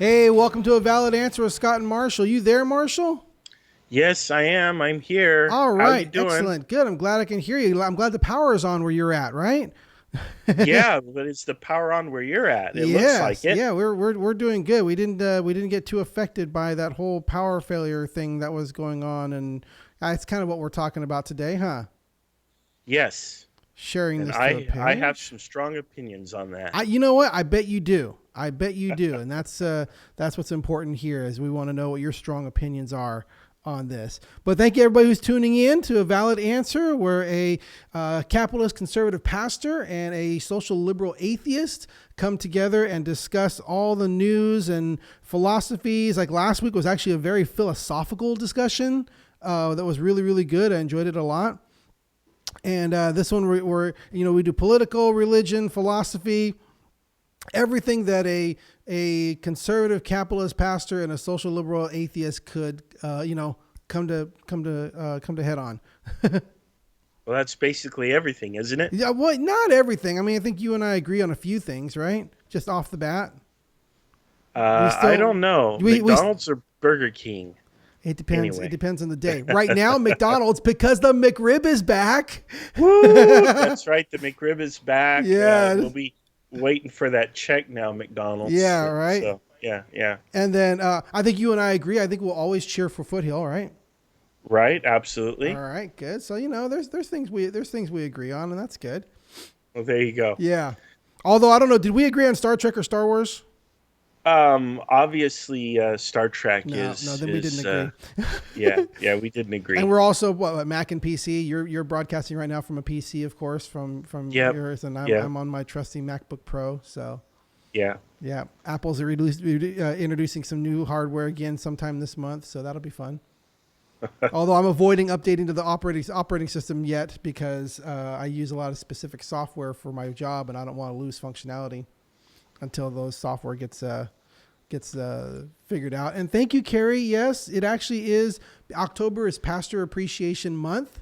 Hey, welcome to A Valid Answer with Scott and Marshall. You there, Marshall? Yes, I am. I'm here. All How you right, doing? excellent. Good. I'm glad I can hear you. I'm glad the power is on where you're at, right? Yeah, but it's the power on where you're at. It looks like Yes. it. Yeah, we're doing good. We didn't get too affected by that whole power failure thing that was going on, and that's kind of what we're talking about today, huh? Yes. Sharing And this to a I have page. some strong opinions on that. You know what? I bet you do. I bet you do, and that's what's important here, is we want to know what your strong opinions are on this. But thank you, everybody who's tuning in to A Valid Answer. We're a capitalist conservative pastor and a social liberal atheist come together and discuss all the news and philosophies. Like last week was actually a very philosophical discussion that was really, really good. I enjoyed it a lot. And this one, we do political, religion, philosophy, everything that a conservative capitalist pastor and a social liberal atheist could, come to head on. Well, that's basically everything, isn't it? Yeah, well, not everything. I mean, I think you and I agree on a few things, right? Just off the bat. I don't know. We McDonald's or Burger King? It depends. It Anyway. depends on the day. Right now, McDonald's, because the McRib is back. Woo! That's right. The McRib is back. Yeah. We'll be waiting for that check now, McDonald's. Yeah, right. So, yeah. And then I think you and I agree. I think we'll always cheer for Foothill, right? Right. Absolutely. All right, good. So there's things we agree on, and that's good. Well, there you go. Yeah. Although I don't know, did we agree on Star Trek or Star Wars? Obviously, Star Trek is. No, then we didn't agree. Yeah, we didn't agree. And we're also Mac and PC. You're broadcasting right now from a PC, of course, from yours, and I'm on my trusty MacBook Pro. So yeah. Apple's introducing some new hardware again sometime this month, so that'll be fun. Although I'm avoiding updating to the operating system yet because I use a lot of specific software for my job, and I don't want to lose functionality until those software gets figured out. And thank you, Carrie. Yes, it actually is. October is Pastor Appreciation Month.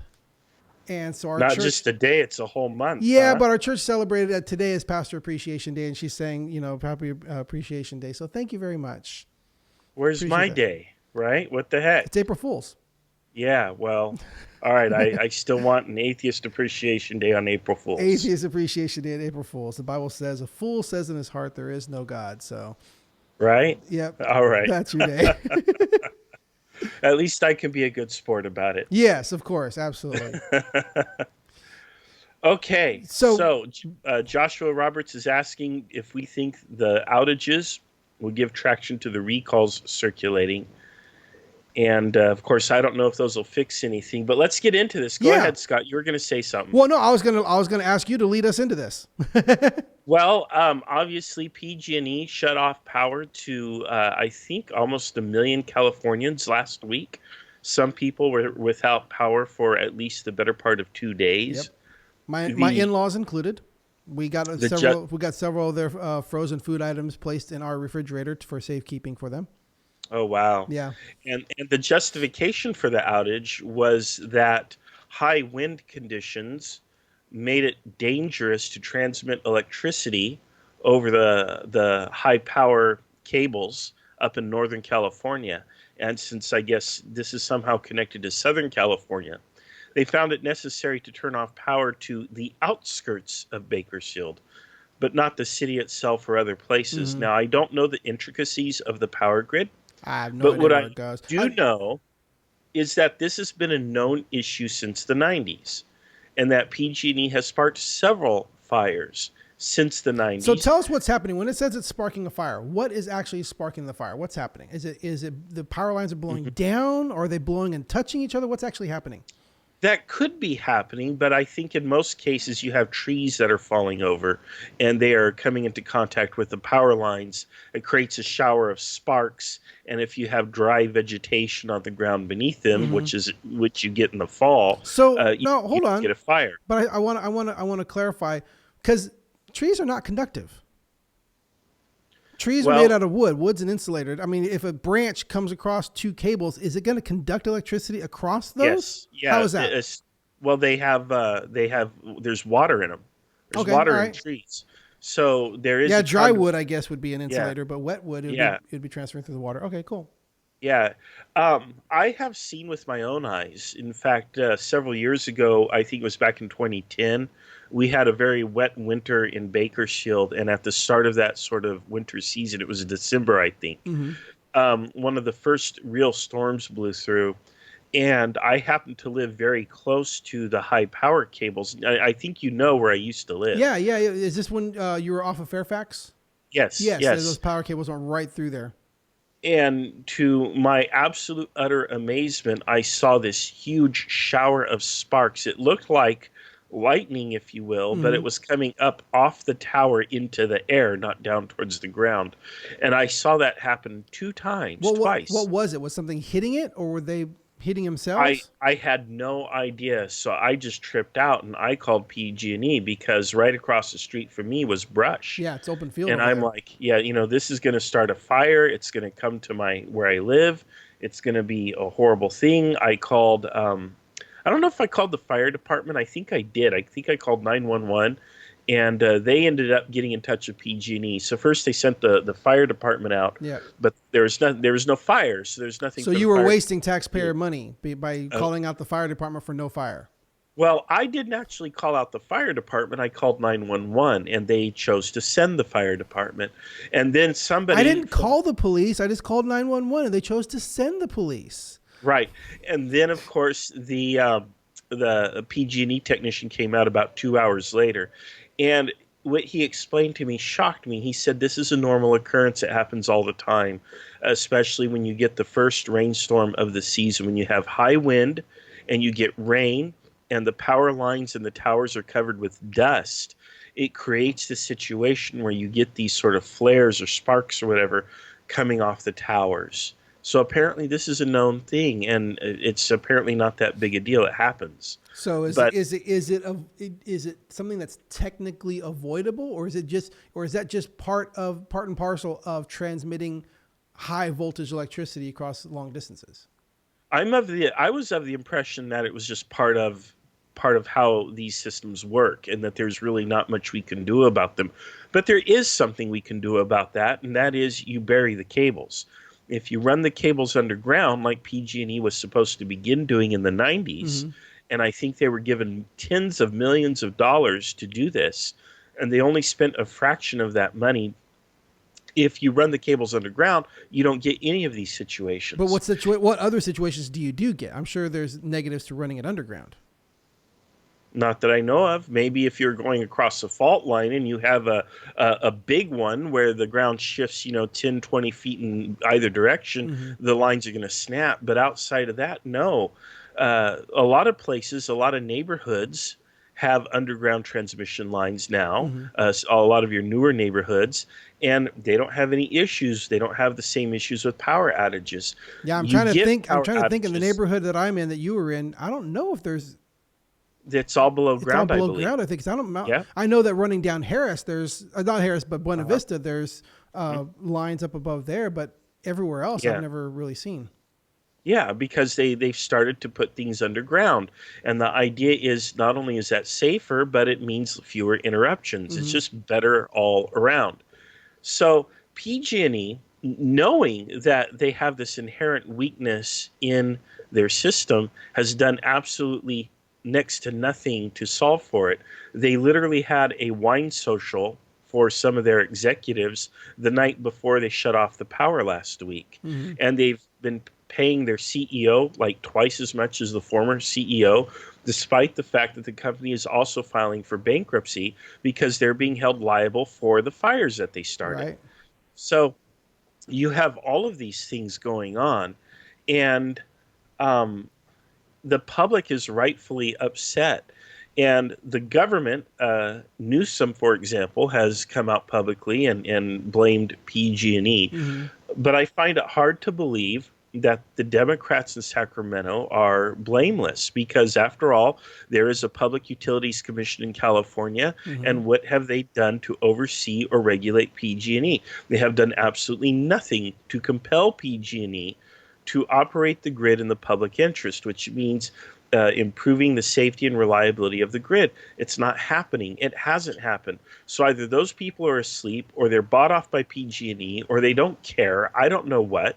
And so our Not church, just a day, it's a whole month. Yeah, but our church celebrated that today as Pastor Appreciation Day, and she's saying, Happy Appreciation Day. So thank you very much. Where's my day, right? What the heck? It's April Fool's. Yeah, well, all right. I still want an Atheist Appreciation Day on April Fool's. Atheist Appreciation Day on April Fool's. The Bible says, a fool says in his heart there is no God. So, right? Yep. All right. That's your day. At least I can be a good sport about it. Yes, of course. Absolutely. Okay. So Joshua Roberts is asking if we think the outages will give traction to the recalls circulating. And, of course, I don't know if those will fix anything. But let's get into this. Go ahead, Scott. You were going to say something. Well, no, I was gonna ask you to lead us into this. Well, obviously, PG&E shut off power to, I think, almost 1 million Californians last week. Some people were without power for at least the better part of 2 days. Yep. My in-laws included. We got several of their frozen food items placed in our refrigerator for safekeeping for them. Oh, wow. Yeah. And the justification for the outage was that high wind conditions made it dangerous to transmit electricity over the high power cables up in Northern California. And since I guess this is somehow connected to Southern California, they found it necessary to turn off power to the outskirts of Bakersfield, but not the city itself or other places. Mm-hmm. Now, I don't know the intricacies of the power grid. I have no idea where it goes. But what I do know is that this has been a known issue since the 90s, and that PG&E has sparked several fires since the 90s. So tell us what's happening. When it says it's sparking a fire, what is actually sparking the fire? What's happening? Is it the power lines are blowing down, or are they blowing and touching each other? What's actually happening? That could be happening, but I think in most cases you have trees that are falling over and they are coming into contact with the power lines. It creates a shower of sparks, and if you have dry vegetation on the ground beneath them, which you get in the fall, so hold on, get a fire. But I want to clarify, because trees are not conductive. Trees are made out of wood. Wood's an insulator. I mean, if a branch comes across two cables, is it going to conduct electricity across those? Yes. Yeah. How is that? Well, they have. There's water in them. There's water in trees. So there is Yeah, a dry ton of, wood, I guess, would be an yeah, insulator, but wet wood, yeah, it'd be transferring through the water. Okay, cool. yeah. I have seen with my own eyes. In fact, several years ago, I think it was back in 2010, we had a very wet winter in Bakersfield. And at the start of that sort of winter season, it was December, I think, Hmm. one of the first real storms blew through. And I happened to live very close to the high power cables. I think you know where I used to live. Yeah, yeah. Is this when you were off of Fairfax? Yes, Yes, those yes. power cables went right through there. And to my absolute utter amazement, I saw this huge shower of sparks. It looked like lightning, if you will, but it Hmm. was coming up off the tower into the air, not down towards the ground. And I saw that happen two times, What twice. was it? Was something hitting it, or were they hitting I themselves? I had no idea, so I just tripped out and I called PG&E because right across the street from me was brush. Yeah, it's open field And over I'm there. like, yeah, this is going to start a fire. It's going to come to my where I live. It's going to be a horrible thing. I called. I don't know if I called the fire department. I think I did. I think I called 911, and they ended up getting in touch with PG&E. So first they sent the fire department out, Yeah. but there was no fire, so there's nothing So for the you were fire to wasting taxpayer do. money by Uh, calling out the fire department for no fire. Well, I didn't actually call out the fire department. I called 911 and they chose to send the fire department. And then I somebody didn't from call the police. I just called 911, and they chose to send the police. right. And then of course the PG&E technician came out about 2 hours later. And what he explained to me shocked me. He said this is a normal occurrence. It happens all the time, especially when you get the first rainstorm of the season, when you have high wind and you get rain and the power lines and the towers are covered with dust. It creates this situation where you get these sort of flares or sparks or whatever coming off the towers. So apparently this is a known thing, and it's apparently not that big a deal. It happens, So but is it something that's technically avoidable, or is that just part and parcel of transmitting high voltage electricity across long distances? I was of the impression that it was just part of how these systems work, and that there's really not much we can do about them. But there is something we can do about that, and that is you bury the cables. If you run the cables underground, like PG&E was supposed to begin doing in the 90s, Hmm. and I think they were given tens of millions of dollars to do this, and they only spent a fraction of that money. If you run the cables underground, you don't get any of these But situations. what other situations do you get? I'm sure there's negatives to running it underground. Not that I know of. Maybe if you're going across a fault line and you have a big one where the ground shifts, 10, 20 feet in either direction, Hmm. the lines are going to snap. But outside of that, no. A lot of places, a lot of neighborhoods have underground transmission lines now. Hmm. A lot of your newer neighborhoods, and they don't have any issues. They don't have the same issues with power outages. Yeah, I'm You trying to get think. I'm power trying to think in the outages. neighborhood that I'm in, that you were in. I don't know if there's It's all below it's all ground, I below believe. ground. I think 'cause I don't know. Yeah. I know that running down Harris, there's not Harris, but Buena Uh-huh. Vista, there's Mhm. lines up above there. But everywhere else, I've Yeah. never really seen. Yeah, because they've started to put things underground, and the idea is not only is that safer, but it means fewer interruptions. It's Hmm. just better all around. So PG&E, knowing that they have this inherent weakness in their system, has done absolutely next to nothing to solve for it. They literally had a wine social for some of their executives the night before they shut off the power last week. Hmm. And they've been paying their CEO like twice as much as the former CEO, despite the fact that the company is also filing for bankruptcy because they're being held liable for the fires that they started. Right. So you have all of these things going on, and um, the public is rightfully upset. And the government, Newsom, for example, has come out publicly and blamed PG&E. Hmm. But I find it hard to believe that the Democrats in Sacramento are blameless because, after all, there is a Public Utilities Commission in California, Hmm. and what have they done to oversee or regulate PG&E? They have done absolutely nothing to compel PG&E to operate the grid in the public interest, which means improving the safety and reliability of the grid. It's not happening. It hasn't happened. So either those people are asleep, or they're bought off by PG&E, or they don't care. I don't know what.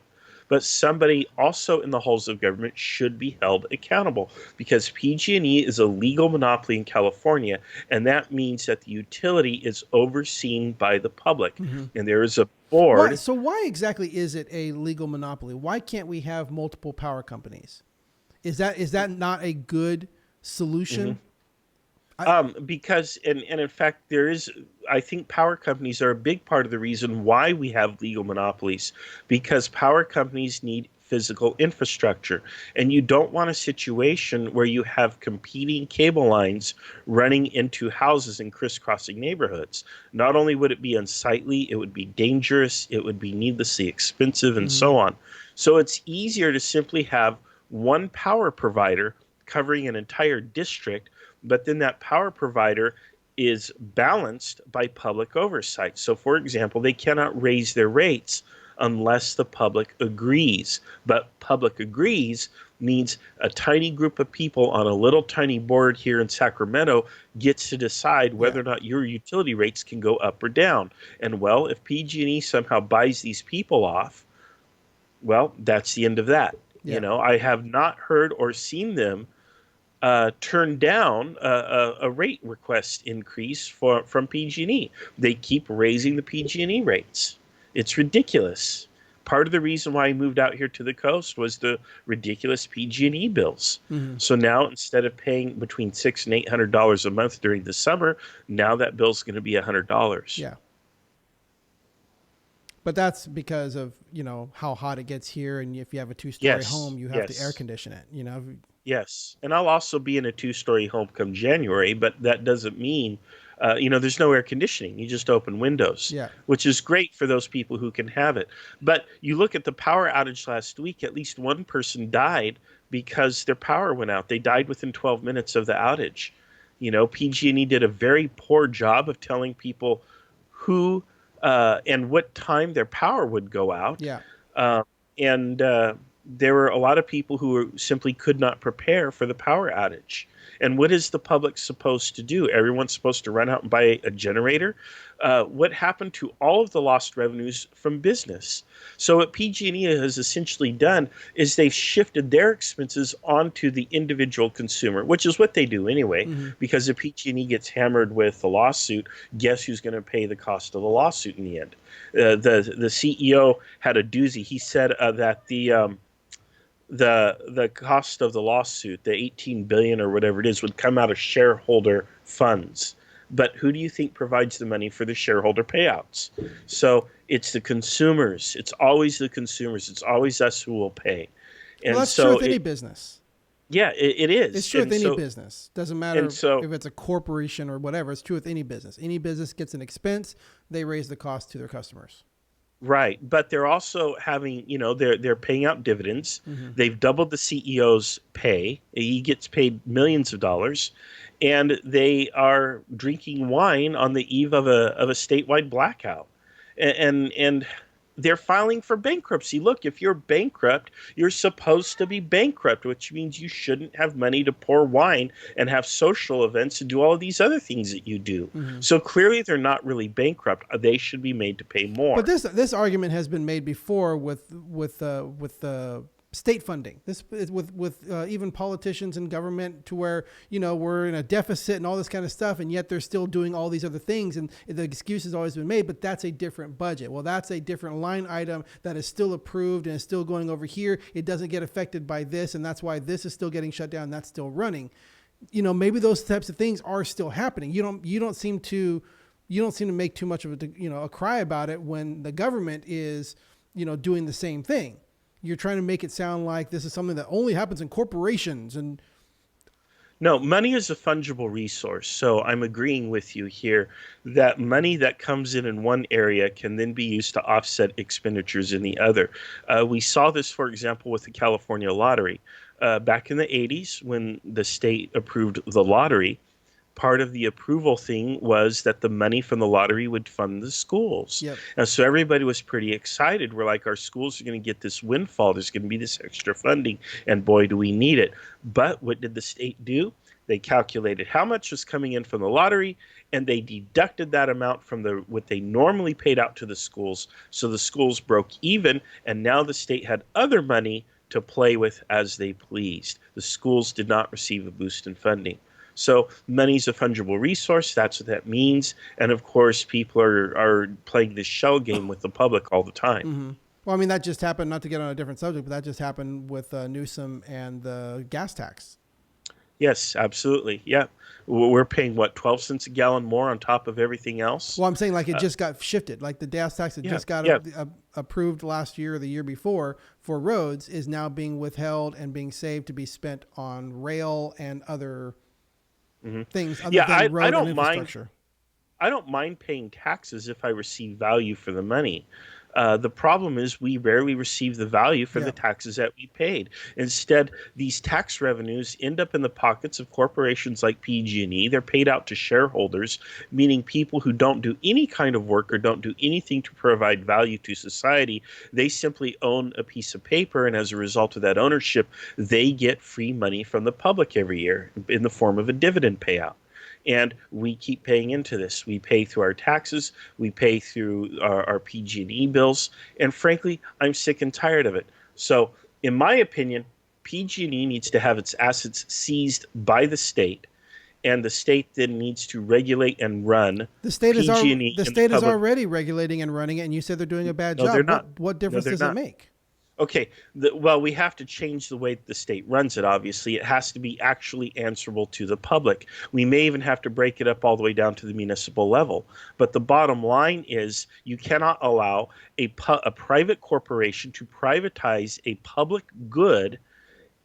But somebody also in the halls of government should be held accountable, because PG&E is a legal monopoly in California, and that means that the utility is overseen by the public. Mm-hmm. And there is a Why? board. So why exactly is it a legal monopoly? Why can't we have multiple power companies? Is that not a good solution? Because, and in fact, there is, I think power companies are a big part of the reason why we have legal monopolies, because power companies need physical infrastructure. And you don't want a situation where you have competing cable lines running into houses in crisscrossing neighborhoods. Not only would it be unsightly, it would be dangerous, it would be needlessly expensive, and Mm-hmm. so on. So it's easier to simply have one power provider covering an entire district, but then that power provider is balanced by public oversight. So, for example, they cannot raise their rates unless the public agrees. But public agrees means a tiny group of people on a little tiny board here in Sacramento gets to decide Yeah. whether or not your utility rates can go up or down. And well, if PG&E somehow buys these people off, well, that's the end of that. Yeah. I have not heard or seen them turn down a rate request increase from PG&E. They keep raising the PG&E rates. It's ridiculous. Part of the reason why I moved out here to the coast was the ridiculous PG&E bills. Mm-hmm. So now, instead of paying between $600 and $800 a month during the summer, now that bill's going to be $100. Yeah. But that's because of, how hot it gets here, and if you have a two-story Yes, home, you have to air yes. condition it. Yes, and I'll also be in a two-story home come January, but that doesn't mean, there's no air conditioning. You just open windows, Yeah. which is great for those people who can have it. But you look at the power outage last week, at least one person died because their power went out. They died within 12 minutes of the outage. PG&E did a very poor job of telling people who and what time their power would go out. Yeah. Uh, and there were a lot of people who simply could not prepare for the power outage. And what is the public supposed to do? Everyone's supposed to run out and buy a generator. What happened to all of the lost revenues from business? So what PG&E has essentially done is they've shifted their expenses onto the individual consumer, which is what they do anyway, Mm-hmm. because if PG&E gets hammered with a lawsuit, guess who's going to pay the cost of the lawsuit in the end? The CEO had a doozy. He said that the cost of the lawsuit, the 18 billion or whatever it is, would come out of shareholder funds. But who do you think provides the money for the shareholder payouts? So it's the consumers. It's always the consumers. It's always us who will pay. Well, And that's true so with any business. yeah, it It's is. true with any business. Doesn't matter And so if it's a corporation or whatever. It's true with any business. Any business gets an expense, they raise the cost to their customers. right, but they're also having, they're paying out dividends. Mm-hmm. They've doubled the CEO's pay. He gets paid millions of dollars, and they are drinking wine on the eve of a statewide blackout. And they're filing for bankruptcy. Look, if you're bankrupt, you're supposed to be bankrupt, which means you shouldn't have money to pour wine and have social events and do all of these other things that you do. Mm-hmm. So clearly they're not really bankrupt. They should be made to pay more. But this argument has been made before with state funding. This is with even politicians and government, to where we're in a deficit and all this kind of stuff, and yet they're still doing all these other things. And the excuse has always been made, but that's a different budget. Well, that's a different line item that is still approved and is still going over here. It doesn't get affected by this, and that's why this is still getting shut down. And that's still running. Maybe those types of things are still happening. You don't seem to make too much of a cry about it when the government is doing the same thing. You're trying to make it sound like this is something that only happens in corporations. And no, money is a fungible resource. So I'm agreeing with you here that money that comes in one area can then be used to offset expenditures in the other. We saw this, for example, with the California lottery. Back in the 80s, when the state approved the lottery, part of the approval thing was that the money from the lottery would fund the schools. Yep. And so everybody was pretty excited. We're like, our schools are going to get this windfall. There's going to be this extra funding. And boy, do we need it. But what did the state do? They calculated how much was coming in from the lottery, and they deducted that amount from what they normally paid out to the schools. So the schools broke even, and now the state had other money to play with as they pleased. The schools did not receive a boost in funding. So money's a fungible resource. That's what that means. And of course, people are playing this shell game with the public all the time. Mm-hmm. Well, I mean, that just happened, not to get on a different subject, but that just happened with Newsom and the gas tax. Yes, absolutely. Yeah. We're paying, what, 12 cents a gallon more on top of everything else? Well, I'm saying like it just got shifted. Like the gas tax that just got approved last year or the year before for roads is now being withheld and being saved to be spent on rail and other things other than road and infrastructure. I don't mind paying taxes if I receive value for the money. The problem is we rarely receive the value for the taxes that we paid. Instead, these tax revenues end up in the pockets of corporations like PG&E. They're paid out to shareholders, meaning people who don't do any kind of work or don't do anything to provide value to society. They simply own a piece of paper, and as a result of that ownership, they get free money from the public every year in the form of a dividend payout. And we keep paying into this. We pay through our taxes. We pay through our PG&E bills. And frankly, I'm sick and tired of it. So in my opinion, PG&E needs to have its assets seized by the state. And the state then needs to regulate and run the state PG&E. The state is already regulating and running it, and you said they're doing a bad job. They're not. What difference does it make? Okay, well, we have to change the way the state runs it, obviously. It has to be actually answerable to the public. We may even have to break it up all the way down to the municipal level. But the bottom line is you cannot allow a private corporation to privatize a public good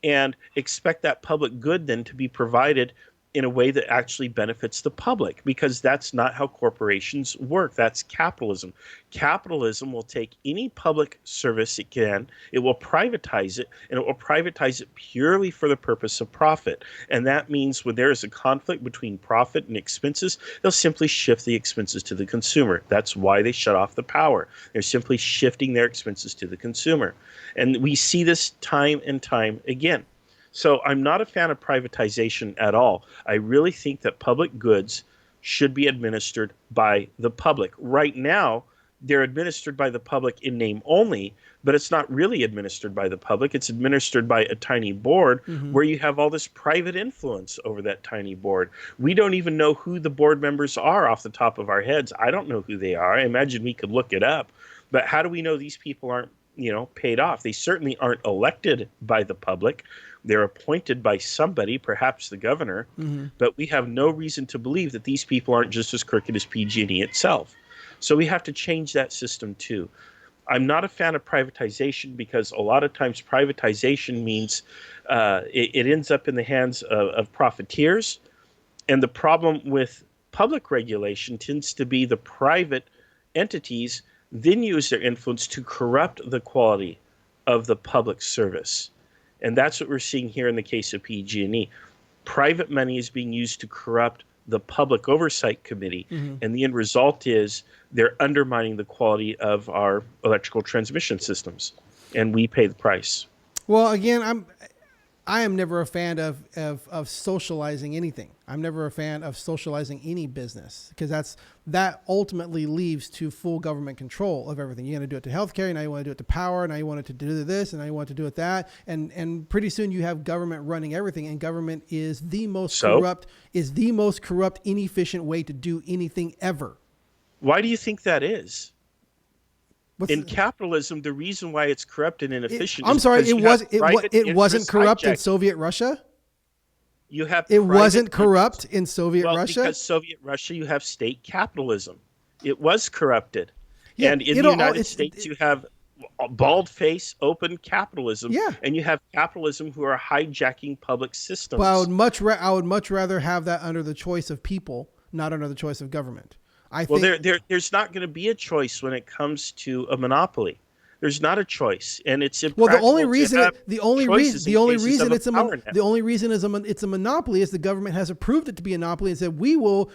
and expect that public good then to be provided in a way that actually benefits the public, because that's not how corporations work. That's capitalism. Capitalism will take any public service it can, it will privatize it, and it will privatize it purely for the purpose of profit. And that means when there is a conflict between profit and expenses, they'll simply shift the expenses to the consumer. That's why they shut off the power. They're simply shifting their expenses to the consumer. And we see this time and time again. So I'm not a fan of privatization at all. I really think that public goods should be administered by the public. Right now, they're administered by the public in name only, but it's not really administered by the public. It's administered by a tiny board where you have all this private influence over that tiny board. We don't even know who the board members are off the top of our heads. I don't know who they are. I imagine we could look it up. But how do we know these people aren't, paid off? They certainly aren't elected by the public. They're appointed by somebody, perhaps the governor, but we have no reason to believe that these people aren't just as crooked as PG&E itself. So we have to change that system too. I'm not a fan of privatization because a lot of times privatization means it ends up in the hands of profiteers. And the problem with public regulation tends to be the private entities then use their influence to corrupt the quality of the public service. And that's what we're seeing here in the case of PG&E. Private money is being used to corrupt the Public Oversight Committee. And the end result is they're undermining the quality of our electrical transmission systems. And we pay the price. Well, again, I am never a fan of socializing anything. I'm never a fan of socializing any business because that ultimately leads to full government control of everything. You're going to do it to healthcare, now you want to do it to power, now you want it to do this, and now you want to do it that, and pretty soon you have government running everything, and government is the most corrupt, inefficient way to do anything ever. Why do you think that is? In capitalism, the reason why it's corrupt and inefficient it wasn't corrupt in Soviet Russia? It wasn't corrupt in Soviet Russia? Because Soviet Russia, you have state capitalism. It was corrupted. And in the United States, you have bald-faced, open capitalism. Yeah. And you have capitalism who are hijacking public systems. But I would much rather have that under the choice of people, not under the choice of government. There's not going to be a choice when it comes to a monopoly. There's not a choice, and it's Well, impractical to have choices in cases of a power net. the only reason it's a monopoly is the government has approved it to be a monopoly and said we will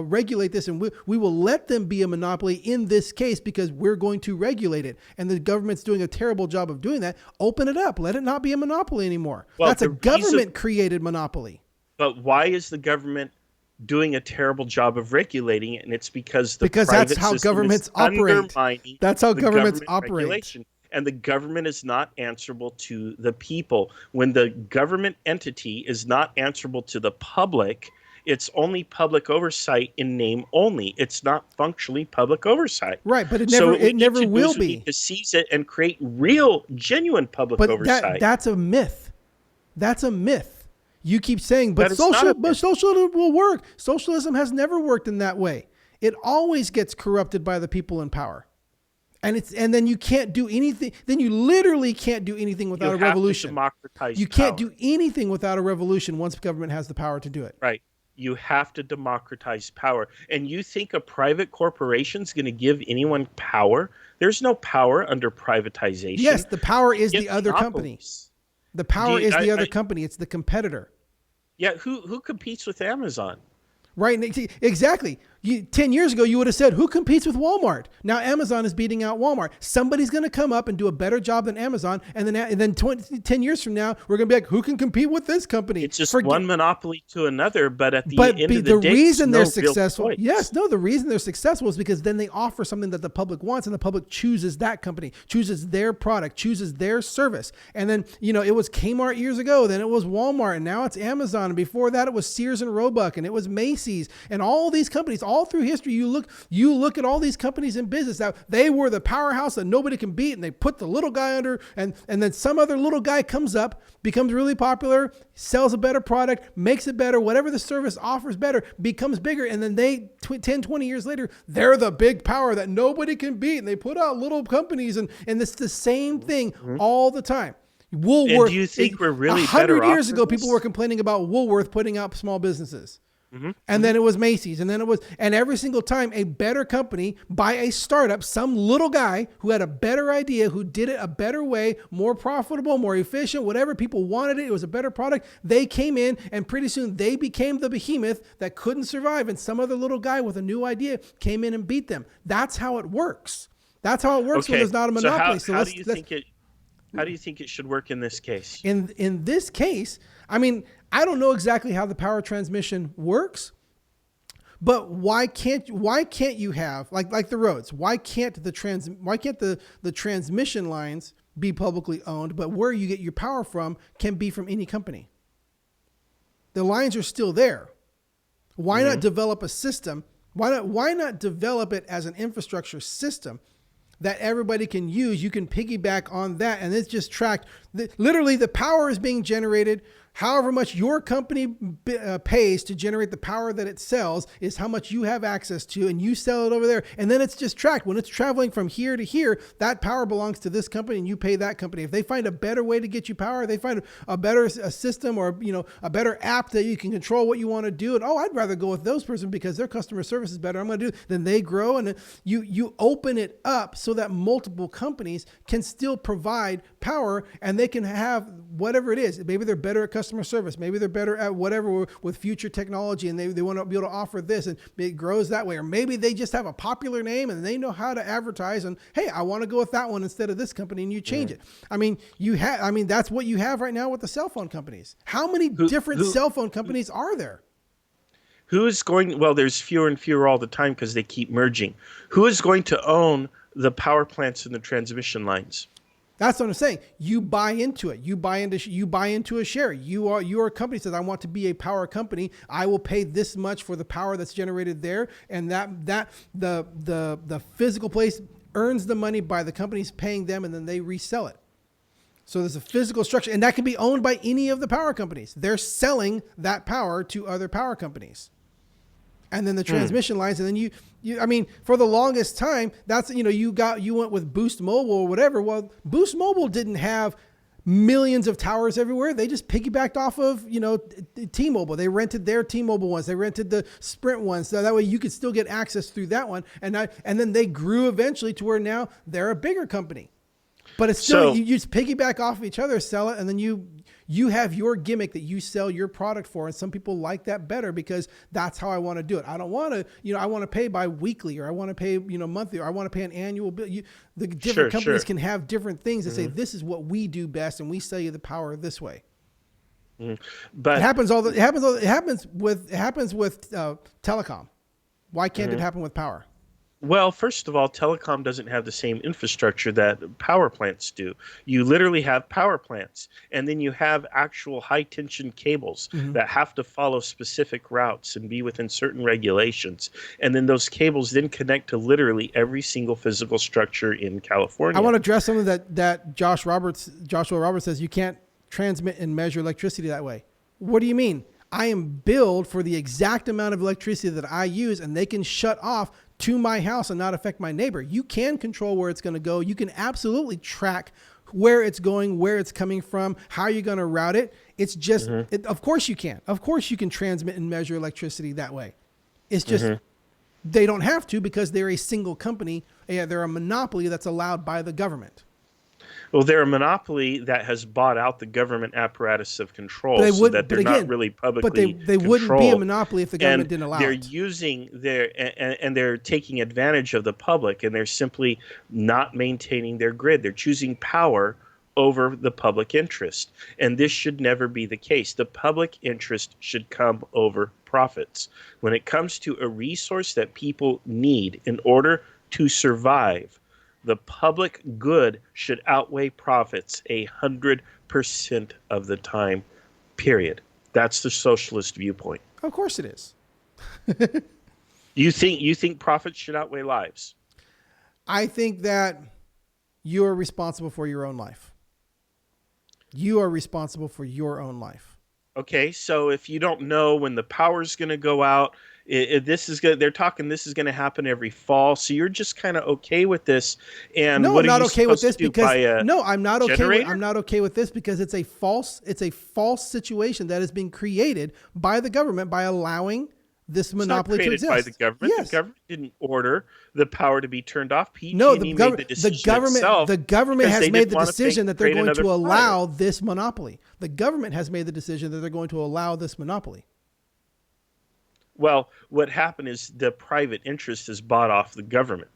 regulate this, and we will let them be a monopoly in this case because we're going to regulate it. And the government's doing a terrible job of doing that. Open it up. Let it not be a monopoly anymore. Well, that's a government created monopoly. But why is the government doing a terrible job of regulating it? And it's because that's how governments operate. That's how governments operate. Regulation. And the government is not answerable to the people. When the government entity is not answerable to the public, it's only public oversight in name only. It's not functionally public oversight. Right, but it never will be. We need to seize it and create real, genuine public oversight. That's a myth. That's a myth. You keep saying, but socialism will work. Socialism has never worked in that way. It always gets corrupted by the people in power. And then you can't do anything. Then you literally can't do anything without a revolution. You can't do anything without a revolution once government has the power to do it. Right. You have to democratize power. And you think a private corporation is going to give anyone power? There's no power under privatization. Yes, the power is the other company. The power is the other company. It's the competitor. Yeah, who competes with Amazon? Right, exactly. 10 years ago, you would have said, who competes with Walmart? Now Amazon is beating out Walmart. Somebody's going to come up and do a better job than Amazon. And then 10 years from now, we're going to be like, who can compete with this company? It's just one monopoly to another. But at the end of the day, reason they're successful. The reason they're successful is because then they offer something that the public wants, and the public chooses that company, chooses their product, chooses their service. And then, it was Kmart years ago. Then it was Walmart, and now it's Amazon. And before that, it was Sears and Roebuck, and it was Macy's, and all these companies. All through history, you look at all these companies in business that they were the powerhouse that nobody can beat, and they put the little guy under, and then some other little guy comes up, becomes really popular, sells a better product, makes it better, whatever the service offers better, becomes bigger, and then 10, 20 years later, they're the big power that nobody can beat, and they put out little companies, and it's the same thing all the time. Woolworth. And do you think we're really better off? 100 years ago, people were complaining about Woolworth putting out small businesses. And then it was Macy's, and every single time a better company by a startup, some little guy who had a better idea, who did it a better way, more profitable, more efficient, whatever people wanted it was a better product. They came in, and pretty soon they became the behemoth that couldn't survive. And some other little guy with a new idea came in and beat them. That's how it works. That's how it works when there's not a monopoly. How do you think it should work in this case? In this case, I don't know exactly how the power transmission works, but why can't you have like the roads? Why can't the transmission lines be publicly owned, but where you get your power from can be from any company? The lines are still there. Why not develop a system? Why not develop it as an infrastructure system that everybody can use? You can piggyback on that, and it's just tracked. Literally, the power is being generated. However much your company pays to generate the power that it sells is how much you have access to, and you sell it over there. And then it's just tracked. When it's traveling from here to here, that power belongs to this company, and you pay that company. If they find a better way to get you power, they find a better system or a better app that you can control what you want to do. And I'd rather go with those person because their customer service is better. I'm going to do. Then they grow, and you open it up so that multiple companies can still provide power, and they can have whatever it is. Maybe they're better at customer service. Maybe they're better at whatever with future technology, and they want to be able to offer this, and it grows that way. Or maybe they just have a popular name and they know how to advertise, and hey, I want to go with that one instead of this company, and you change it. That's what you have right now with the cell phone companies. How many different cell phone companies are there? There's fewer and fewer all the time because they keep merging. Who is going to own the power plants and the transmission lines? That's what I'm saying. You buy into it. You buy into a share. Your company says, I want to be a power company. I will pay this much for the power that's generated there. And that the physical place earns the money by the companies paying them, and then they resell it. So there's a physical structure, and that can be owned by any of the power companies. They're selling that power to other power companies. And then the transmission lines, and then for the longest time, that's, you went with Boost Mobile or whatever. Well, Boost Mobile didn't have millions of towers everywhere. They just piggybacked off of, T-Mobile. They rented their T-Mobile ones. They rented the Sprint ones. So that way you could still get access through that one. And then they grew eventually to where now they're a bigger company. But it's still, you just piggyback off of each other, sell it, and then you have your gimmick that you sell your product for. And some people like that better because that's how I want to do it. I don't want to, I want to pay bi-weekly, or I want to pay, monthly, or I want to pay an annual bill. The different companies can have different things that say, this is what we do best, and we sell you the power this way. But it happens with telecom. Why can't it happen with power? Well, first of all, telecom doesn't have the same infrastructure that power plants do. You literally have power plants, and then you have actual high-tension cables that have to follow specific routes and be within certain regulations. And then those cables then connect to literally every single physical structure in California. I want to address something that Joshua Roberts says. You can't transmit and measure electricity that way. What do you mean? I am billed for the exact amount of electricity that I use, and they can shut off to my house and not affect my neighbor. You can control where it's going to go. You can absolutely track where it's going, where it's coming from, how you're going to route it. It's just, of course you can. Of course you can transmit and measure electricity that way. It's just, they don't have to because they're a single company. They're a monopoly that's allowed by the government. Well, they're a monopoly that has bought out the government apparatus of control, so that they're not really publicly But they wouldn't be a monopoly if the government didn't allow it. They're using and they're taking advantage of the public, and they're simply not maintaining their grid. They're choosing power over the public interest, and this should never be the case. The public interest should come over profits. When it comes to a resource that people need in order to survive, the public good should outweigh profits 100% of the time, period. That's the socialist viewpoint. Of course it is. You think profits should outweigh lives? I think that you are responsible for your own life. You are responsible for your own life. Okay, so if you don't know when the power's going to go out, they're talking this is going to happen every fall, so you're just kind of okay with this. And no, what I'm are not you okay with this supposed to do, because buy a no, I'm not okay. generator? I'm not okay with this because it's a false situation that has been created by the government by allowing this monopoly to exist. By the government. Yes. The government didn't order the power to be turned off. PG&E No, made the government has made the decision that they're going to allow fire. this monopoly. The government has made the decision that they're going to allow this monopoly. Well, what happened is the private interest has bought off the government.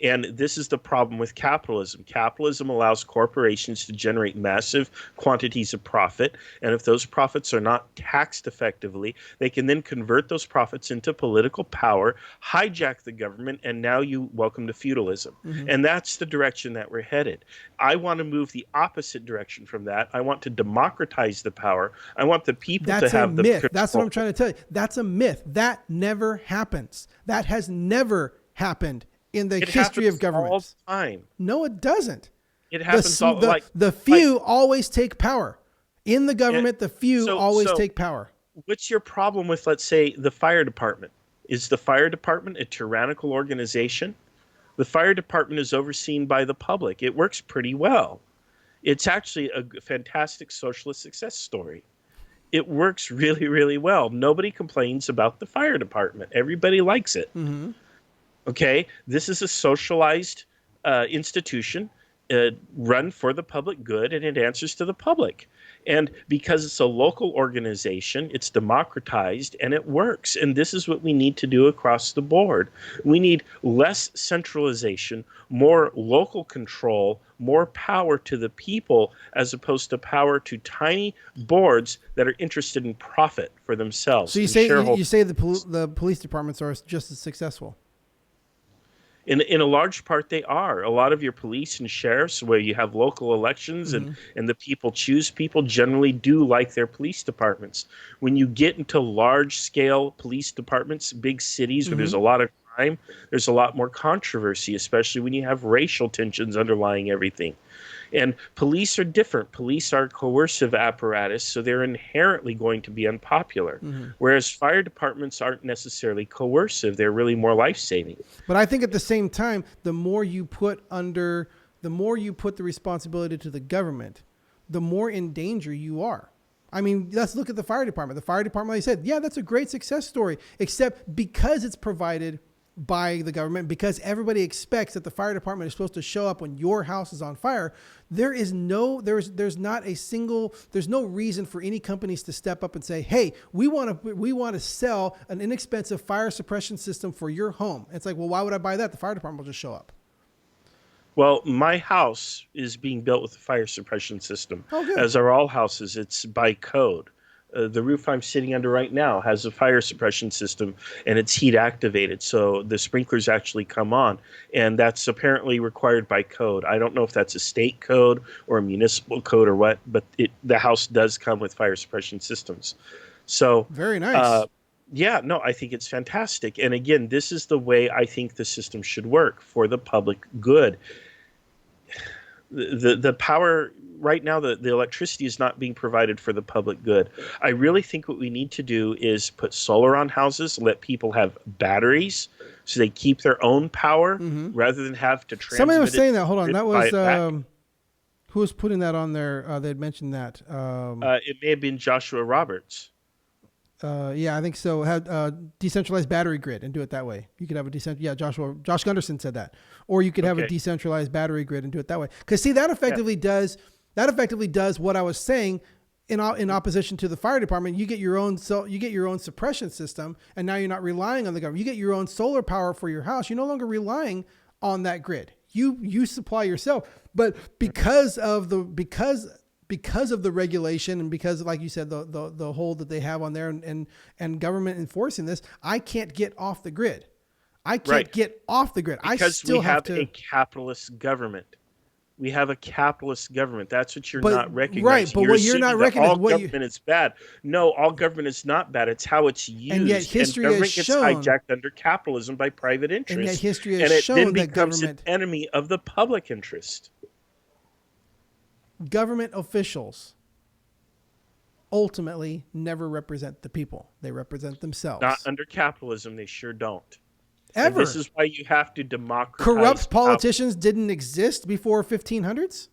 And this is the problem with capitalism. Capitalism allows corporations to generate massive quantities of profit. And if those profits are not taxed effectively, they can then convert those profits into political power, hijack the government, and now you welcome to feudalism. And that's the direction that we're headed. I want to move the opposite direction from that. I want to democratize the power. I want the people to have the myth. control. That's what I'm trying to tell you. That's a myth. That never happens. That has never happened in the history of government. All the time. No, it doesn't. It happens the few always take power. In the government, the few always take power. What's your problem with, let's say, the fire department? Is the fire department a tyrannical organization? The fire department is overseen by the public. It works pretty well. It's actually a fantastic socialist success story. It works really, really well. Nobody complains about the fire department. Everybody likes it. Okay, this is a socialized institution run for the public good, and it answers to the public. And because it's a local organization, it's democratized, and it works. And this is what we need to do across the board. We need less centralization, more local control, more power to the people, as opposed to power to tiny boards that are interested in profit for themselves. So you say the police departments are just as successful? In a large part, they are. A lot of your police and sheriffs, where you have local elections and the people choose people, generally do like their police departments. When you get into large-scale police departments, big cities where there's a lot of crime, there's a lot more controversy, especially when you have racial tensions underlying everything. And police are different. Police are a coercive apparatus, so they're inherently going to be unpopular. Whereas fire departments aren't necessarily coercive. They're really more life-saving. But I think at the same time, the more you put the responsibility to the government, the more in danger you are. I mean, let's look at the fire department. The fire department, like I said, yeah, that's a great success story, except because it's provided by the government, because everybody expects that the fire department is supposed to show up when your house is on fire. There's no reason for any companies to step up and say, hey, we want to sell an inexpensive fire suppression system for your home. It's like, well, why would I buy that? The fire department will just show up. Well, my house is being built with a fire suppression system, Oh, good. as are all houses. It's by code. The roof I'm sitting under right now has a fire suppression system, and it's heat activated, so the sprinklers actually come on, and that's apparently required by code. I don't know if that's a state code or a municipal code or what, but the house does come with fire suppression systems. So very nice. Yeah, no, I think it's fantastic. And again, this is the way I think the system should work for the public good. The power right now, the electricity is not being provided for the public good. I really think what we need to do is put solar on houses, let people have batteries so they keep their own power rather than have to transmit. Somebody was saying that. Hold on. That was who was putting that on there? They had mentioned that. It may have been Joshua Roberts. Yeah, I think so. Have decentralized battery grid and do it that way. You could have a Josh Gunderson said that, or you could have a decentralized battery grid and do it that way. Because see, that effectively does what I was saying in opposition to the fire department. You get your own suppression system, and now you're not relying on the government. You get your own solar power for your house. You're no longer relying on that grid. You supply yourself, but because of the regulation and because, like you said, the hold that they have on there and government enforcing this, I can't get off the grid. I can't get off the grid. Because I still we have a capitalist government. We have a capitalist government. That's what you're not recognizing. Right, but what you're not recognizing, all government is bad. No, all government is not bad. It's how it's used. And yet history government has gets shown, hijacked under capitalism by private interests. And yet history has shown then that becomes an enemy of the public interest. Government officials ultimately never represent the people. They represent themselves. Not under capitalism. They sure don't. Ever. And this is why you have to democratize. Corrupt politicians didn't exist before 1500s?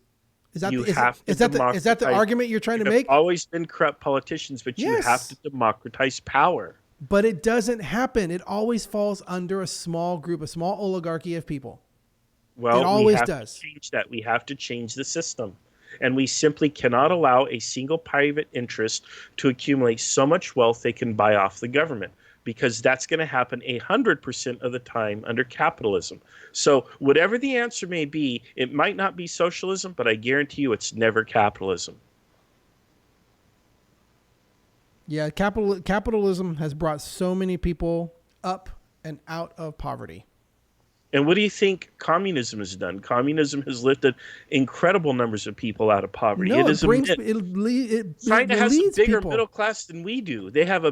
Is that the argument you're trying to make? There have always been corrupt politicians, but you have to democratize power. But it doesn't happen. It always falls under a small group, a small oligarchy of people. Well, it always we have does. to change that. We have to change the system. And we simply cannot allow a single private interest to accumulate so much wealth they can buy off the government, because that's going to happen 100% of the time under capitalism. So whatever the answer may be, it might not be socialism, but I guarantee you it's never capitalism. Yeah, capitalism has brought so many people up and out of poverty. And what do you think communism has done? Communism has lifted incredible numbers of people out of poverty. No, it is China has a bigger people. middle class than we do. They have a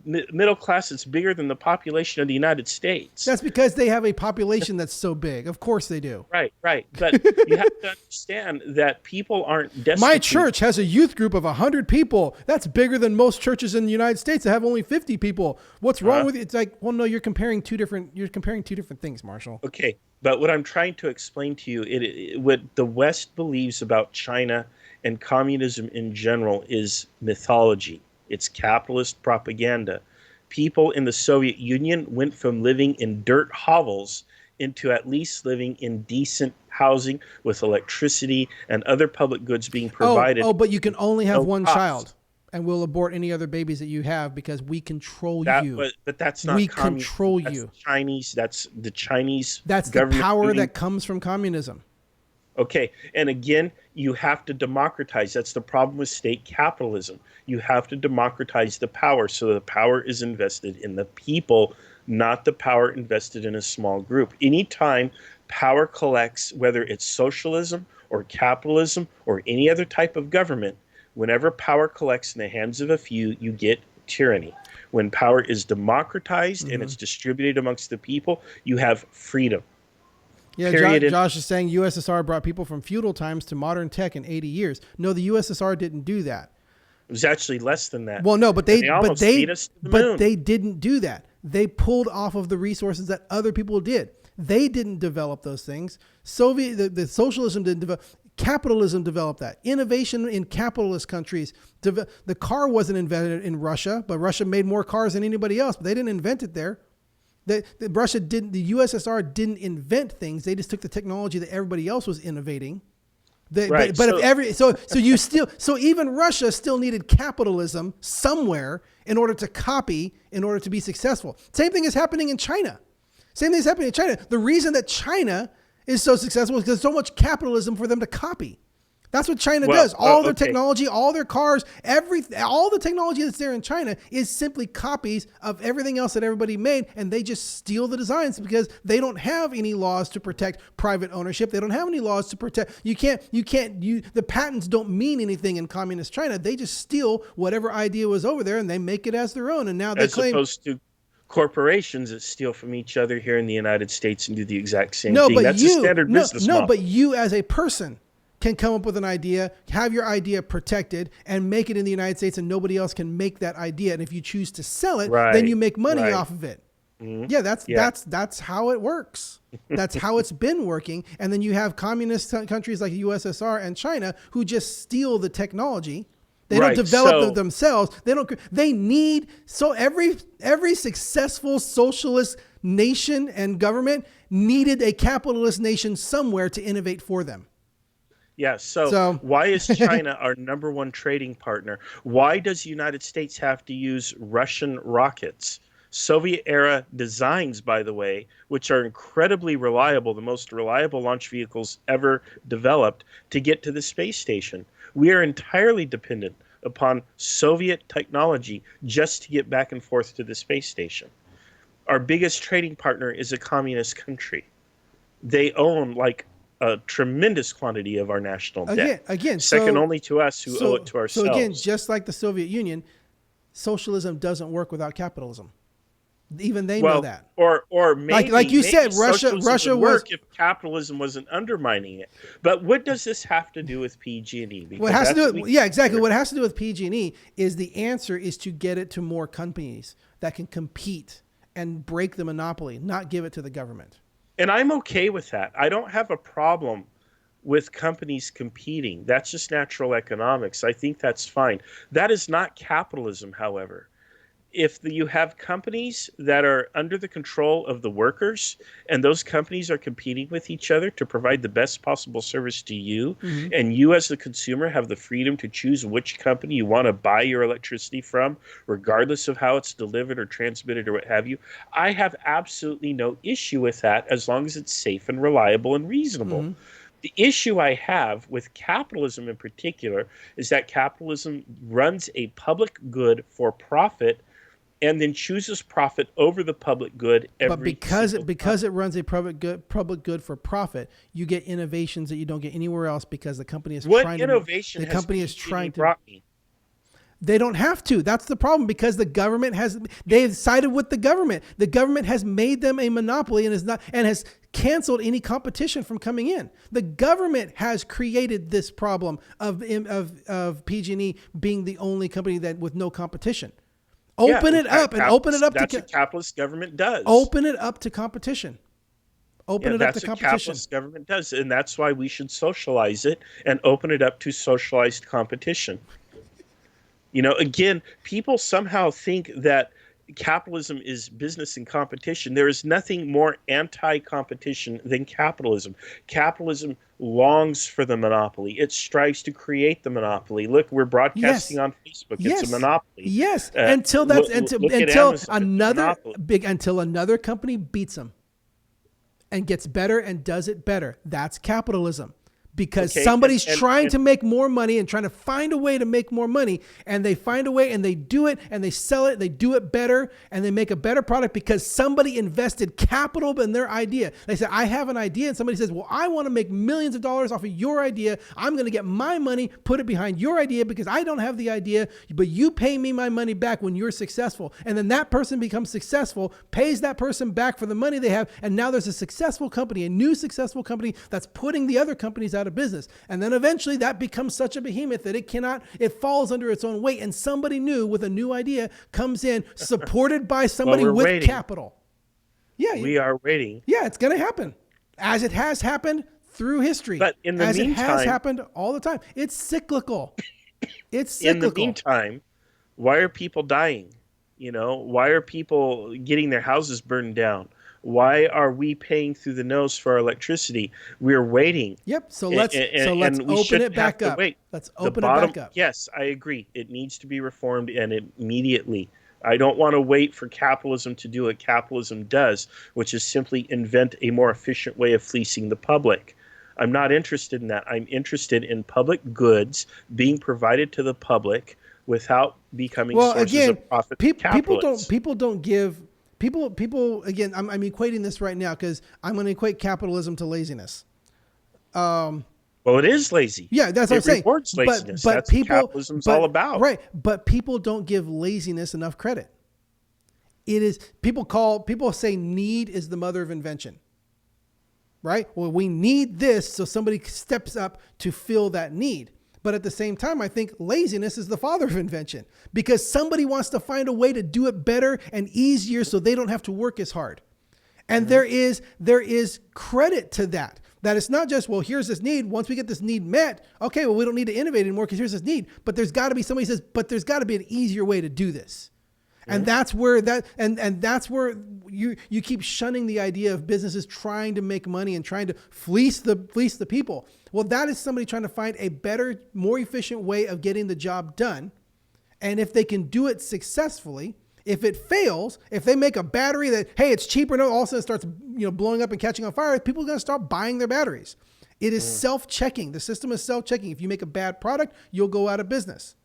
middle class that's bigger than the population of the United States. That's because they have a population that's so big. Of course they do. Right. But you have to understand that people aren't destitute. My church has a youth group of 100 people. That's bigger than most churches in the United States that have only 50 people. What's wrong with it? It's like, well, no, you're comparing two different things, Marshall. Okay, but what I'm trying to explain to you, what the West believes about China and communism in general is mythology. It's capitalist propaganda. People in the Soviet Union went from living in dirt hovels into at least living in decent housing with electricity and other public goods being provided. Oh, but you can only have one child. And we'll abort any other babies that you have because we control you. But that's not control that's you. Chinese. That's the Chinese. That's the power that comes from communism. Okay, and again, you have to democratize. That's the problem with state capitalism. You have to democratize the power so the power is invested in the people, not the power invested in a small group. Anytime power collects, whether it's socialism or capitalism or any other type of government, whenever power collects in the hands of a few, you get tyranny. When power is democratized and it's distributed amongst the people, you have freedom. Yeah, Josh is saying USSR brought people from feudal times to modern tech in 80 years. No, the USSR didn't do that. It was actually less than that. Well, no, but they beat us to the moon. They didn't do that. They pulled off of the resources that other people did. They didn't develop those things. The socialism didn't develop. Capitalism developed that. Innovation in capitalist countries. The car wasn't invented in Russia, but Russia made more cars than anybody else, but they didn't invent it there. The USSR didn't invent things. They just took the technology that everybody else was innovating. Right. So even Russia still needed capitalism somewhere in order to copy, in order to be successful. Same thing is happening in China. The reason that China is so successful is because there's so much capitalism for them to copy. That's what China does. All their technology, all their cars, all the technology that's there in China is simply copies of everything else that everybody made, and they just steal the designs because they don't have any laws to protect private ownership. They don't have any laws to protect. The patents don't mean anything in communist China. They just steal whatever idea was over there and they make it as their own. And now they claim, as opposed to corporations that steal from each other here in the United States and do the exact same thing. That's a standard business model. No, but you as a person can come up with an idea, have your idea protected, and make it in the United States, and nobody else can make that idea. And if you choose to sell it, then you make money off of it. Mm-hmm. Yeah, that's how it works. That's how it's been working. And then you have communist countries like the USSR and China who just steal the technology. They don't develop themselves. Every successful socialist nation and government needed a capitalist nation somewhere to innovate for them. Yeah, so why is China our number one trading partner? Why does the United States have to use Russian rockets? Soviet-era designs, by the way, which are incredibly reliable, the most reliable launch vehicles ever developed to get to the space station. We are entirely dependent upon Soviet technology just to get back and forth to the space station. Our biggest trading partner is a communist country. They own a tremendous quantity of our national debt. Second only to us who owe it to ourselves. So again, just like the Soviet Union, socialism doesn't work without capitalism. Even they know that. Or maybe, like you said, Russia would work if capitalism wasn't undermining it. But what does this have to do with PG&E? What has to do with, exactly. What has to do with PG&E is the answer is to get it to more companies that can compete and break the monopoly, not give it to the government. And I'm okay with that. I don't have a problem with companies competing. That's just natural economics. I think that's fine. That is not capitalism, however. If you have companies that are under the control of the workers and those companies are competing with each other to provide the best possible service to you, mm-hmm. and you as the consumer have the freedom to choose which company you want to buy your electricity from, regardless of how it's delivered or transmitted or what have you, I have absolutely no issue with that as long as it's safe and reliable and reasonable. Mm-hmm. The issue I have with capitalism in particular is that capitalism runs a public good for profit and then chooses profit over the public good but because it runs a public good for profit, you get innovations that you don't get anywhere else because the company is trying to. They don't have to. That's the problem because they've sided with the government. The government has made them a monopoly and has canceled any competition from coming in. The government has created this problem of PG&E being the only company that with no competition. Open it up. That's what capitalist government does. Open it up to competition. That's what capitalist government does, and that's why we should socialize it and open it up to socialized competition. Again, people somehow think that capitalism is business and competition. There is nothing more anti-competition than capitalism. Capitalism longs for the monopoly. It strives to create the monopoly. Look, we're broadcasting on Facebook. It's a monopoly. Yes, until another company beats them and gets better and does it better. That's capitalism. Because somebody's trying to make more money and trying to find a way to make more money, and they find a way and they do it and they sell it, they do it better, and they make a better product because somebody invested capital in their idea. They say, I have an idea, and somebody says, well, I want to make millions of dollars off of your idea. I'm going to get my money, put it behind your idea because I don't have the idea, but you pay me my money back when you're successful. And then that person becomes successful, pays that person back for the money they have, and now there's a successful company, a new successful company that's putting the other companies out of business. And then eventually that becomes such a behemoth that it falls under its own weight, and somebody new with a new idea comes in supported by somebody with capital. We are waiting. Yeah, it's going to happen. As it has happened through history, But in the as it has meantime, happened all the time. It's cyclical. It's in the cyclical. meantime, why are people dying? Why are people getting their houses burned down? Why are we paying through the nose for our electricity? We're waiting. Yep. So And, let's we open shouldn't it have back to up. wait. Let's The open it bottom, back up. yes, I agree. It needs to be reformed and immediately. I don't want to wait for capitalism to do what capitalism does, which is simply invent a more efficient way of fleecing the public. I'm not interested in that. I'm interested in public goods being provided to the public without becoming Well, sources again, of profit for people capitalists. don't give people again. I'm equating this right now because I'm going to equate capitalism to laziness. Well, it is lazy. Yeah, that's what I'm It saying. rewards laziness. But That's what people, capitalism's all about. right? But people don't give laziness enough credit. It is people say need is the mother of invention. Right? Well, we need this, so somebody steps up to fill that need. But at the same time, I think laziness is the father of invention because somebody wants to find a way to do it better and easier so they don't have to work as hard. And there is credit to that. That it's not just, well, here's this need. Once we get this need met, okay, well, we don't need to innovate anymore because here's this need. But there's got to be somebody who says, but there's got to be an easier way to do this. And that's where that's where you keep shunning the idea of businesses trying to make money and trying to fleece the people. Well, that is somebody trying to find a better, more efficient way of getting the job done. And if they can do it successfully, if it fails, if they make a battery that, hey, it's cheaper, no, all of a sudden it starts blowing up and catching on fire, people are going to start buying their batteries. It is self-checking. The system is self-checking. If you make a bad product, you'll go out of business.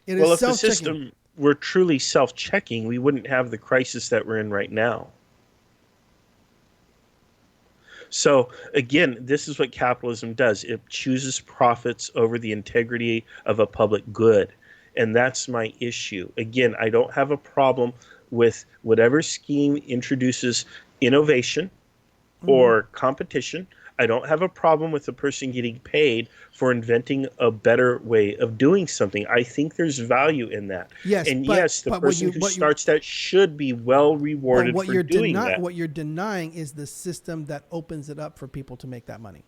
It is self-checking. If the system were truly self-checking, we wouldn't have the crisis that we're in right now. So again, this is what capitalism does. It chooses profits over the integrity of a public good. And that's my issue. Again, I don't have a problem with whatever scheme introduces innovation or competition. I don't have a problem with the person getting paid for inventing a better way of doing something. I think there's value in that. Yes, and the person who starts that should be well rewarded for doing that. What you're denying is the system that opens it up for people to make that money.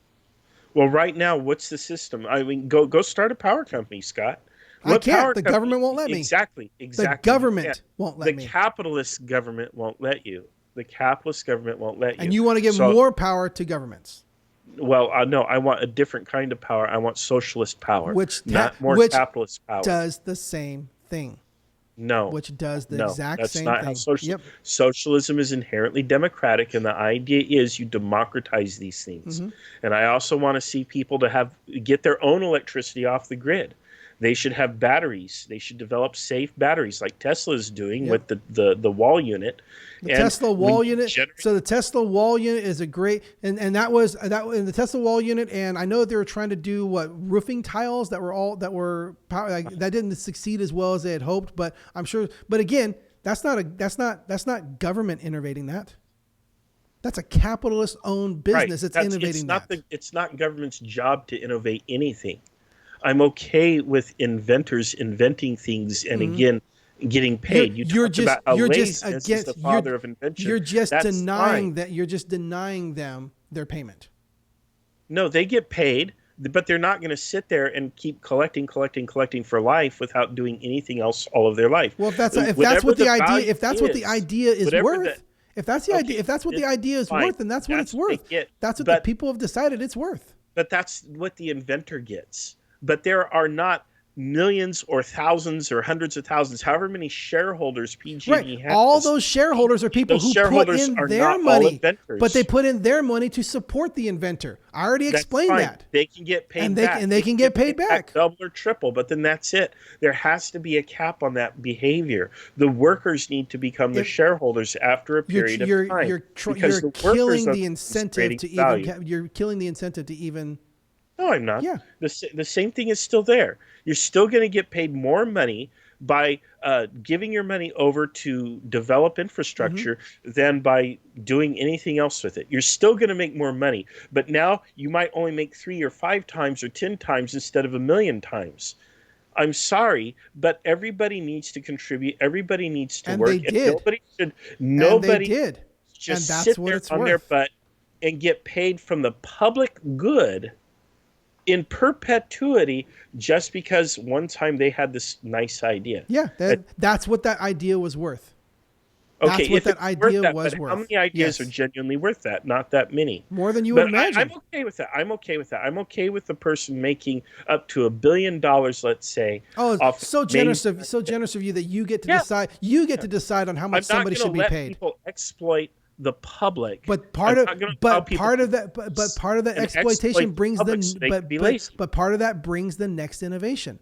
Well, right now, what's the system? I mean, go start a power company, Scott. I can't. The government won't let me. Exactly. The government won't let me. The capitalist government won't let you. The capitalist government won't let you. And you want to give more power to governments. Well, no, I want a different kind of power. I want socialist power, not more capitalist power. Which does the same thing. No. Which does the exact same thing. That's not how socialism is inherently democratic, and the idea is you democratize these things. And I also want to see people to get their own electricity off the grid. They should have batteries. They should develop safe batteries like Tesla is doing with the wall unit. The Tesla wall unit. So the Tesla wall unit is a great, and that was in the Tesla wall unit. And I know that they were trying to do roofing tiles that were that didn't succeed as well as they had hoped. But I'm sure. But again, that's not government innovating that. That's a capitalist owned business that's innovating that. It's not government's job to innovate anything. I'm okay with inventors inventing things and again getting paid. You're just the father of invention. You're just denying that. You're just denying them their payment. No, they get paid, but they're not going to sit there and keep collecting for life without doing anything else all of their life. Well, if that's what the idea is worth. If that's what the idea is worth, then that's what it's worth. That's what the people have decided it's worth. But that's what the inventor gets. But there are not millions or thousands or hundreds of thousands, however many shareholders PG&E has. All those shareholders are people who put in their money, but they put in their money to support the inventor. I already explained that. They can get paid back. And they can get paid back. Double or triple, but then that's it. There has to be a cap on that behavior. The workers need to become the shareholders after a period of time. You're killing the incentive to even. You're killing the incentive to even. No, I'm not. Yeah. The same thing is still there. You're still going to get paid more money by giving your money over to develop infrastructure than by doing anything else with it. You're still going to make more money, but now you might only make 3 or 5 times or 10 times instead of 1,000,000 times. I'm sorry, but everybody needs to contribute. Everybody needs to work. They did. Nobody did. just and that's sit what there it's on worth. their butt and get paid from the public good in perpetuity just because one time they had this nice idea. Yeah, that's what that idea was worth. Okay, That's what if that it's worth idea that, was but worth. how many ideas Yes. are genuinely worth that? Not that many. More than you But would imagine. I'm okay with that. I'm okay with that. I'm okay with the person making up to $1 billion, let's say. Oh, off so generous of you that you get to Yeah. decide. You get to decide on how I'm much not somebody going should to be let paid. people exploit the public. But I'm not gonna allow people part to of that and exploitation exploit brings public so they can be lazy. but part of that brings the next innovation.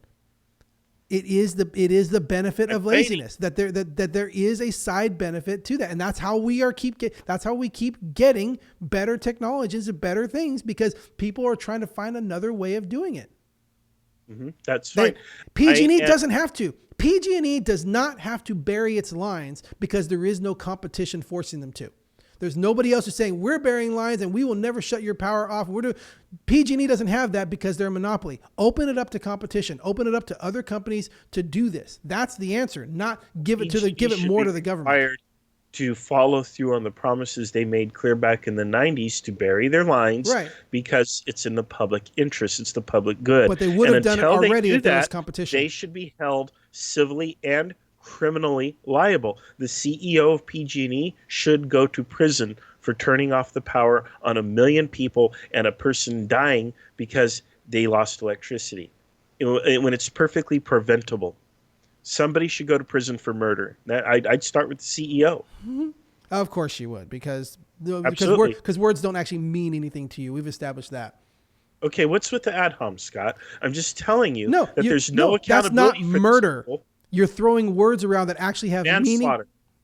It is the benefit of laziness that there is a side benefit to that, and that's how we keep getting better technologies and better things, because people are trying to find another way of doing it. That's fine. PG&E doesn't have to. PG&E does not have to bury its lines because there is no competition forcing them to. There's nobody else who's saying we're burying lines and we will never shut your power off. PG&E doesn't have that because they're a monopoly. Open it up to competition. Open it up to other companies to do this. That's the answer. Not give it more to the government. To follow through on the promises they made clear back in the 90s to bury their lines, right, because it's in the public interest. It's the public good. But they would have done it already if there was competition. They should be held civilly and criminally liable. The CEO of PG&E should go to prison for turning off the power on 1 million people and a person dying because they lost electricity when it's perfectly preventable. Somebody should go to prison for murder. I'd start with the CEO. Mm-hmm. Of course you would, because words don't actually mean anything to you. We've established that. Okay, what's with the ad hom, Scott? I'm just telling you that there's no accountability. That's not murder. You're throwing words around that actually have meaning.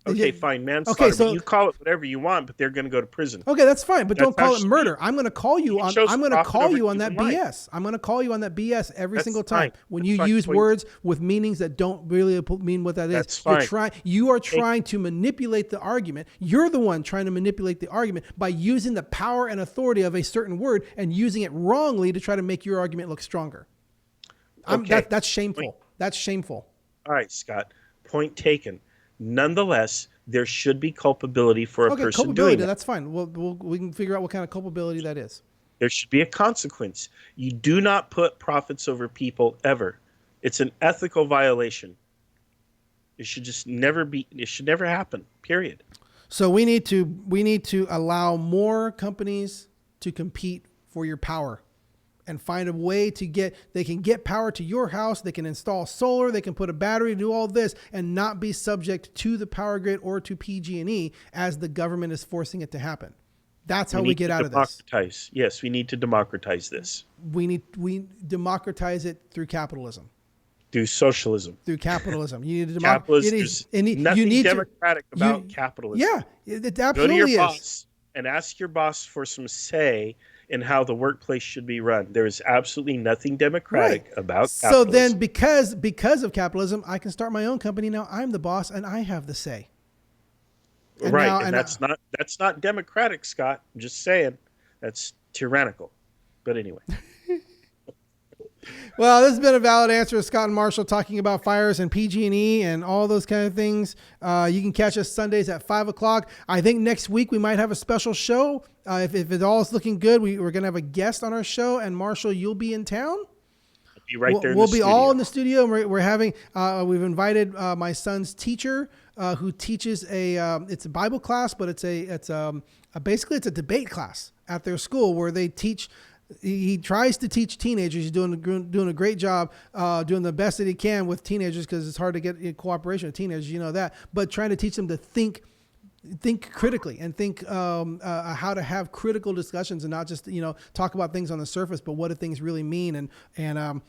Okay, fine, manslaughter. Okay, so but you call it whatever you want, but they're going to go to prison. Okay, that's fine, but don't call it murder. I'm going to call you on. I'm going to call you on that BS. I'm going to call you on that BS every single time when you use words with meanings that don't really mean what that is. That's fine. You are trying to manipulate the argument. You're the one trying to manipulate the argument by using the power and authority of a certain word and using it wrongly to try to make your argument look stronger. That's shameful. That's shameful. All right, Scott. Point taken. Nonetheless, there should be culpability for a person doing that. That's fine. We can figure out what kind of culpability that is. There should be a consequence. You do not put profits over people ever. It's an ethical violation. It should just never be. It should never happen. Period. So we need to allow more companies to compete for your power. And find a way they can get power to your house. They can install solar. They can put a battery, do all this, and not be subject to the power grid or to PG&E as the government is forcing it to happen. That's how we get out of this. Yes, we need to democratize this. We democratize it through capitalism. Through socialism. Through capitalism. You need to democratize. Nothing democratic about capitalism. Yeah, it absolutely is. Go to your is. boss and ask your boss for some say in how the workplace should be run. There is absolutely nothing democratic about capitalism. So then because of capitalism, I can start my own company now. I'm the boss and I have the say. And that's not democratic, Scott. I'm just saying. That's tyrannical. But anyway. Well, this has been a valid answer of Scott and Marshall talking about fires and PG&E and all those kind of things. You can catch us Sundays at 5:00. I think next week we might have a special show. If it all is looking good, we're going to have a guest on our show. And Marshall, you'll be in town? I'll be right there. We'll be all in the studio. And we're having, we've invited my son's teacher who teaches it's a Bible class, but basically it's a debate class at their school where they teach. He tries to teach teenagers. He's doing a great job, doing the best that he can with teenagers because it's hard to get cooperation with teenagers. You know that, but trying to teach them to think critically and think how to have critical discussions and not just talk about things on the surface, but what do things really mean? And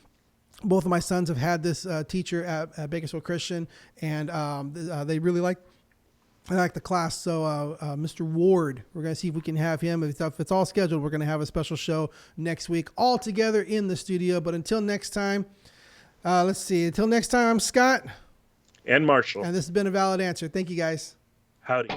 both of my sons have had this teacher at Bakersfield Christian, and they really like the class. So Mr. Ward, we're going to see if we can have him. If it's all scheduled, we're going to have a special show next week all together in the studio. But until next time, Until next time, I'm Scott. And Marshall. And this has been A Valid Answer. Thank you, guys. Howdy.